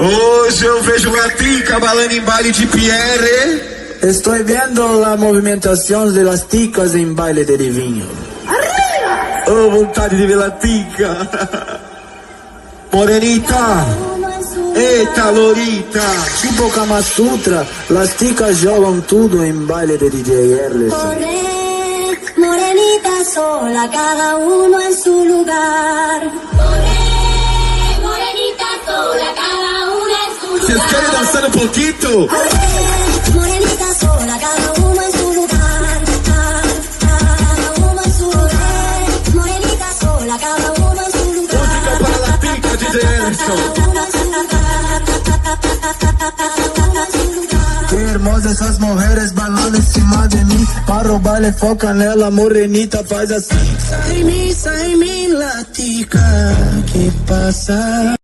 Hoje eu vejo Latica balando em baile de Pierre. Estoy viendo la movimentación de las ticas en baile de Divinho. Oh, vontade de ver Latica. Morenita. Eita, Lorita. Tipo Kama Sutra, las ticas jogam tudo en baile de DJ Erlison. Morenita sola, cada uno en su lugar. Morenita sola, cada una en su lugar. Vocês querem dançar um pouquinho? Morenita sola, cada uno en su lugar. Cada uno en su lugar. Morenita sola, cada uno en su lugar. Música para Latica, DJ Erlison. Que hermosas essas mulheres bailando em cima de mim. Para o baile foca nela, morenita faz assim. Sai em mim, Latica, que passa?